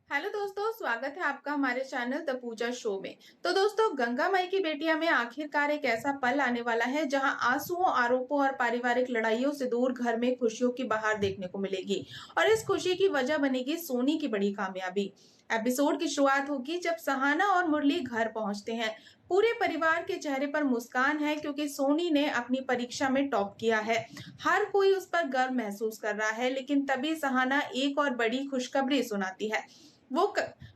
Hello दोस्तों, स्वागत है आपका हमारे चैनल द पूजा शो में। तो दोस्तों, गंगा माई की बेटियां में आखिरकार एक ऐसा पल आने वाला है जहां आंसुओं, आरोपों और पारिवारिक लड़ाइयों से दूर घर में खुशियों की बहार देखने को मिलेगी। और इस खुशी की वजह बनेगी सोनी की बड़ी कामयाबी। एपिसोड की शुरुआत होगी जब सहाना और मुरली घर पहुंचते हैं। पूरे परिवार के चेहरे पर मुस्कान है क्योंकि सोनी ने अपनी परीक्षा में टॉप किया है। हर कोई उस पर गर्व महसूस कर रहा है, लेकिन तभी सहाना एक और बड़ी खुशखबरी सुनाती है।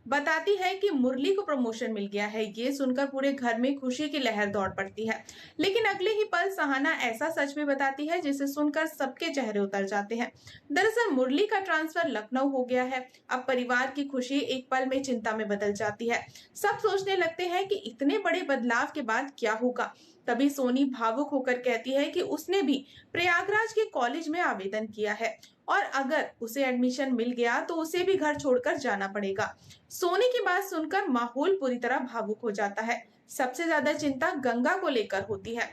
बताती है कि मुरली को प्रमोशन मिल गया है। ये सुनकर पूरे घर में खुशी की लहर दौड़ पड़ती है। लेकिन अगले ही पल सहाना ऐसा सच भी बताती है जिसे सुनकर सबके चेहरे उतर जाते हैं। दरअसल मुरली का ट्रांसफर लखनऊ हो गया है। अब परिवार की खुशी एक पल में चिंता में बदल जाती है। सब सोचने लगते हैं कि इतने बड़े बदलाव के बाद क्या होगा। तभी सोनी भावुक होकर कहती है कि उसने भी प्रयागराज के कॉलेज में आवेदन किया है और अगर उसे एडमिशन मिल गया तो उसे भी घर छोड़कर जाना पड़ेगा। सोनी की बात सुनकर माहौल पूरी तरह भावुक हो जाता है। सबसे ज्यादा चिंता गंगा को लेकर होती है।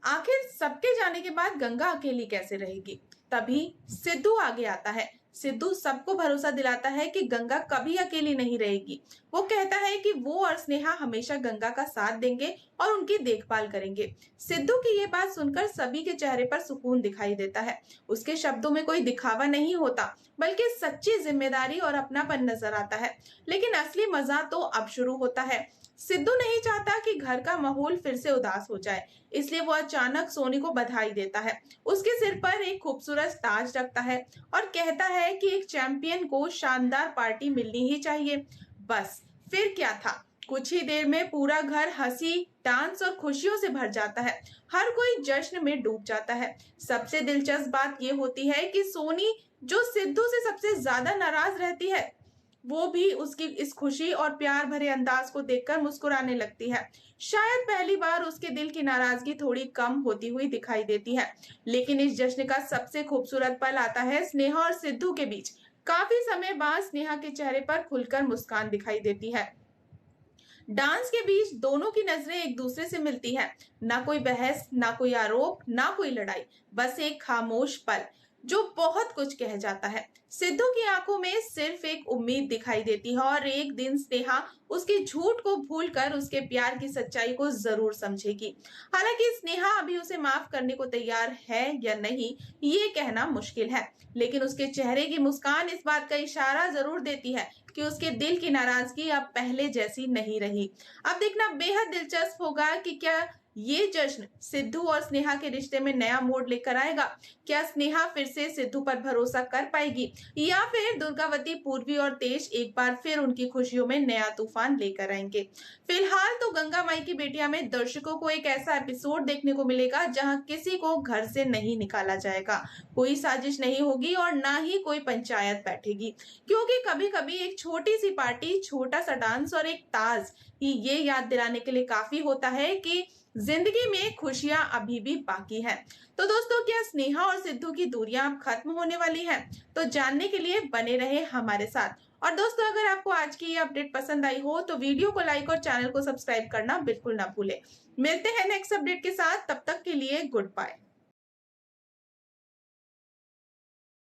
आखिर सबके जाने के बाद गंगा अकेली कैसे रहेगी। तभी सिद्धू आगे आता है। सिद्धू सबको भरोसा दिलाता है कि गंगा कभी अकेली नहीं रहेगी। वो कहता है कि वो और स्नेहा हमेशा गंगा का साथ देंगे और उनकी देखभाल करेंगे। सिद्धू की ये बात सुनकर सभी के चेहरे पर सुकून दिखाई देता है। उसके शब्दों में कोई दिखावा नहीं होता, बल्कि सच्ची जिम्मेदारी और अपनापन नजर आता है। लेकिन असली मजा तो अब शुरू होता है। सिद्धू नहीं चाहता कि घर का माहौल फिर से उदास हो जाए, इसलिए वो अचानक सोनी को बधाई देता है। उसके सिर पर एक खूबसूरत ताज रखता है और कहता है कि एक चैंपियन को शानदार पार्टी मिलनी ही चाहिए। बस फिर क्या था, कुछ ही देर में पूरा घर हंसी, डांस और खुशियों से भर जाता है। हर कोई जश्न में डूब जाता है। सबसे दिलचस्प बात यह होती है कि सोनी, जो सिद्धू से सबसे ज्यादा नाराज रहती है, वो भी उसकी इस खुशी और प्यार भरे अंदाज को देखकर मुस्कुराने लगती है। शायद पहली बार उसके दिल की नाराजगी थोड़ी कम होती हुई दिखाई देती है। लेकिन इस जश्न का सबसे खूबसूरत पल आता है स्नेहा और सिद्धू के बीच। काफी समय बाद स्नेहा के चेहरे पर खुलकर मुस्कान दिखाई देती है। डांस के बीच दोनों की नजरें एक दूसरे से मिलती हैं। ना कोई बहस, ना कोई आरोप, ना कोई लड़ाई, बस एक खामोश पल जो बहुत कुछ कह जाता है। सिद्धू की आंखों में सिर्फ एक उम्मीद दिखाई देती है और एक दिन स्नेहा उसके झूठ को भूलकर उसके प्यार की सच्चाई को जरूर समझेगी। हालांकि स्नेहा अभी उसे माफ करने को तैयार है या नहीं, ये कहना मुश्किल है। लेकिन उसके चेहरे की मुस्कान इस बात का इशारा जरूर देती है कि उसके दिल की नाराजगी अब पहले जैसी नहीं रही। अब देखना बेहद दिलचस्प होगा कि क्या ये जश्न सिद्धू और स्नेहा के रिश्ते में नया मोड़ लेकर आएगा। क्या स्नेहा फिर से सिद्धू पर भरोसा कर पाएगी या फिर दुर्गावती, पूर्वी और तेज एक बार फिर उनकी खुशियों में नया तूफान लेकर आएंगे। फिलहाल तो गंगा माई की बेटियां में दर्शकों को एक ऐसा एपिसोड देखने को मिलेगा जहां किसी को घर से नहीं निकाला जाएगा, कोई साजिश नहीं होगी और ना ही कोई पंचायत बैठेगी। क्योंकि कभी कभी एक छोटी सी पार्टी, छोटा सा डांस और एक ताज ही ये याद दिलाने के लिए काफी होता है कि जिंदगी में खुशियां अभी भी बाकी हैं। तो दोस्तों, क्या स्नेहा और सिद्धू की दूरियां अब खत्म होने वाली हैं? तो जानने के लिए बने रहे हमारे साथ। और दोस्तों, अगर आपको आज की ये अपडेट पसंद आई हो तो वीडियो को लाइक और चैनल को सब्सक्राइब करना बिल्कुल ना भूले। मिलते हैं नेक्स्ट अपडेट के साथ, तब तक के लिए गुड बाय।